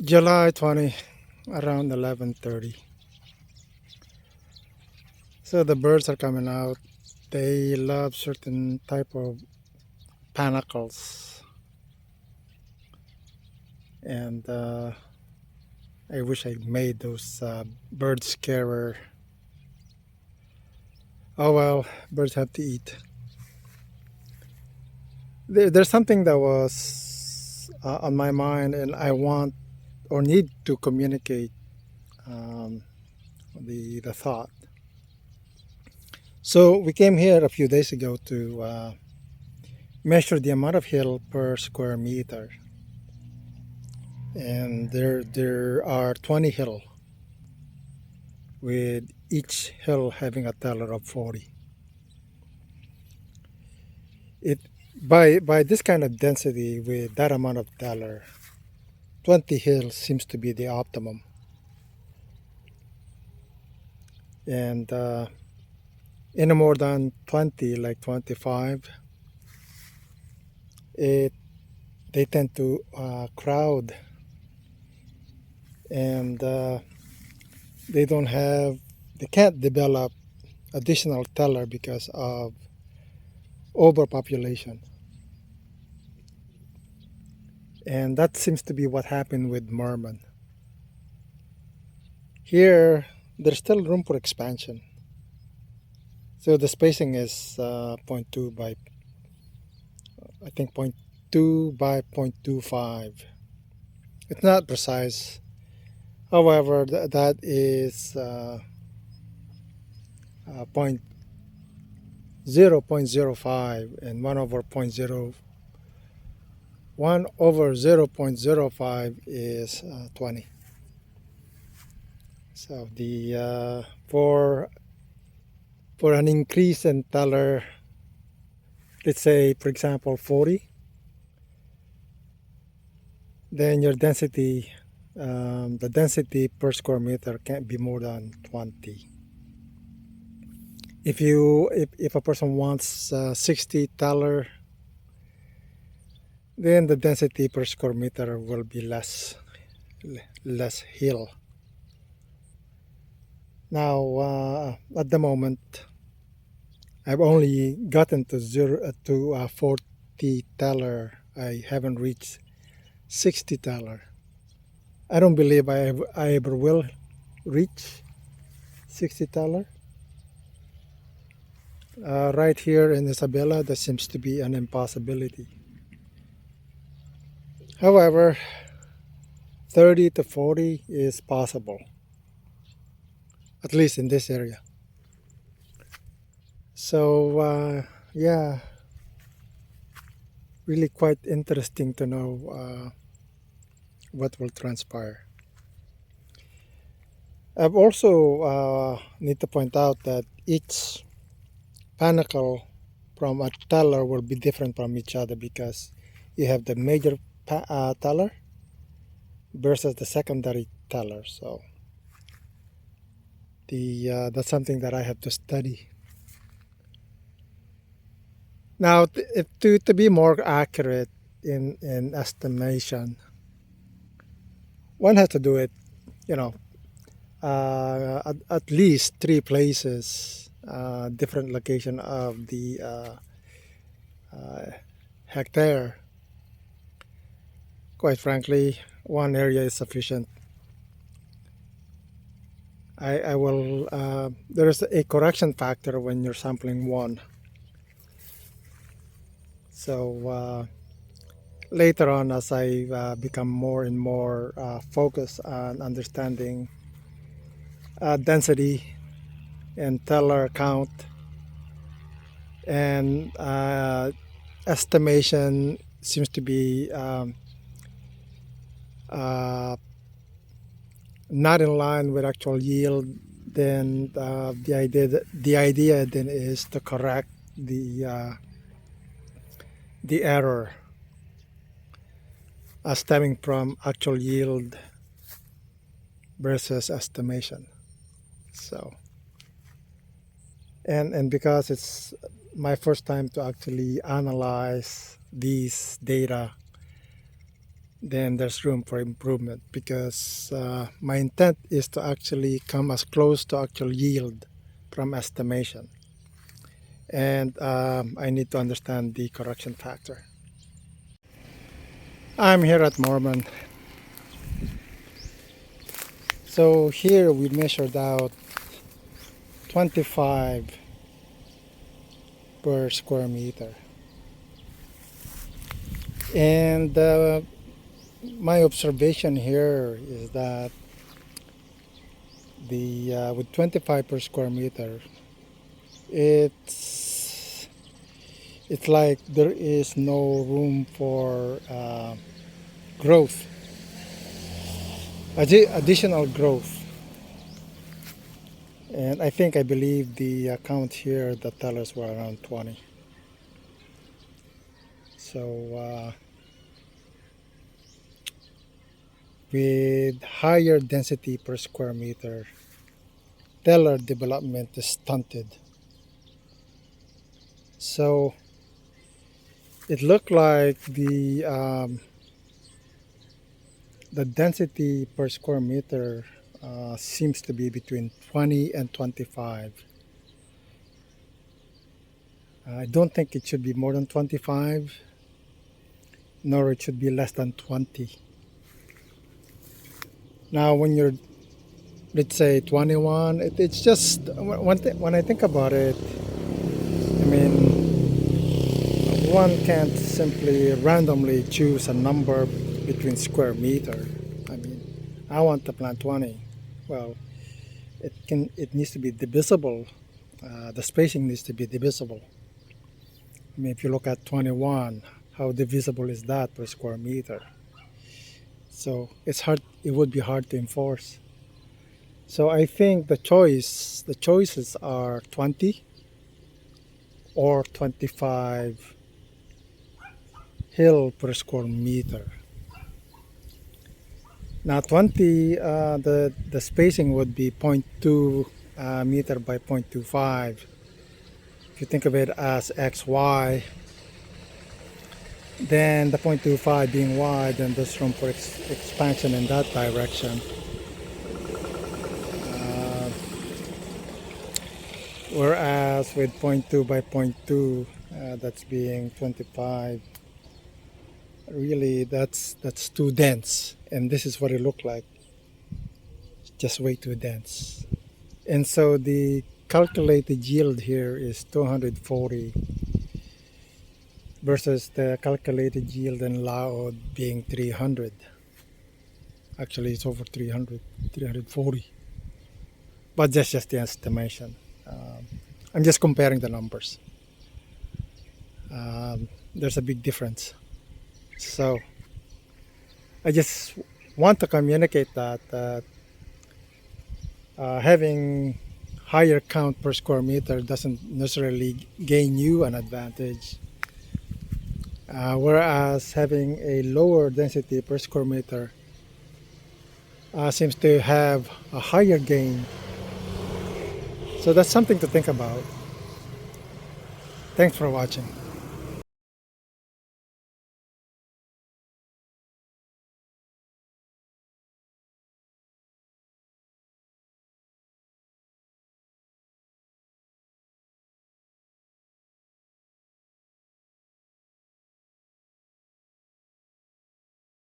July 20, around 11:30. So the birds are coming out. They love certain type of panicles, and I wish I made those bird scarer. Oh well, birds have to eat. There's something that was on my mind, and I want or need to communicate um, the thought. So we came here a few days ago to measure the amount of hill per square meter, and there are 20 hill, with each hill having a teller of 40. It by this kind of density with that amount of teller, 20 hills seems to be the optimum. And in a more than 20, like 25, it they tend to crowd, and they don't have they can't develop additional teller because of overpopulation. And that seems to be what happened with Mormon. Here, there's still room for expansion. So the spacing is zero point 0.2 by, I think, zero point 0.2 by 0.25. It's not precise. However, that is point 0.05, and 1 over 0.05 is 20. So the for an increase in teller, let's say for example 40, then your density, the density per square meter can't be more than 20. If a person wants 60 teller, then the density per square meter will be less hill. Now at the moment, I've only gotten to 40 teller. I haven't reached 60 teller. I don't believe I ever will reach 60 teller. Right here in Isabela, that seems to be an impossibility. However, 30 to 40 is possible, at least in this area. So, yeah, really quite interesting to know what will transpire. I've also need to point out that each panicle from a teller will be different from each other, because you have the major teller versus the secondary teller. So that's something that I have to study. Now, to be more accurate in estimation, one has to do it, you know, at least 3 places, different location of the hectare. Quite frankly, one area is sufficient. I will. There's a correction factor when you're sampling one. So later on, as I become more and more focused on understanding density and teller count and estimation seems to be uh, not in line with actual yield, then the idea then is to correct the error stemming from actual yield versus estimation. So, and because it's my first time to actually analyze these data, then there's room for improvement, because my intent is to actually come as close to actual yield from estimation. And I need to understand the correction factor. I'm here at Mormon. So here we measured out 25 per square meter. And my observation here is that the with 25 per square meter, it's like there is no room for growth, additional growth. And I believe the count here, the tellers were around 20. So with higher density per square meter, teller development is stunted. So it looked like the density per square meter seems to be between 20 and 25. I don't think it should be more than 25, nor it should be less than 20. Now, when you're, let's say, 21, it's just, when I think about it, I mean, one can't simply randomly choose a number between square meter. I mean, I want to plant 20. Well, it needs to be divisible. The spacing needs to be divisible. I mean, if you look at 21, how divisible is that per square meter? So it's hard. It would be hard to enforce. So I think the choices are 20 or 25 hill per square meter. Now 20, the spacing would be 0.2 meter by 0.25. If you think of it as XY, then the 0.25 being y, then there's room for expansion in that direction. Whereas with 0.2 by 0.2, that's being 25, really that's too dense. And this is what it looked like, just way too dense. And so the calculated yield here is 240 versus the calculated yield in Laod being 300. Actually, it's over 300, 340. But that's just the estimation. I'm just comparing the numbers. There's a big difference. So I just want to communicate that having higher count per square meter doesn't necessarily gain you an advantage. Whereas having a lower density per square meter seems to have a higher gain. So that's something to think about. Thanks for watching.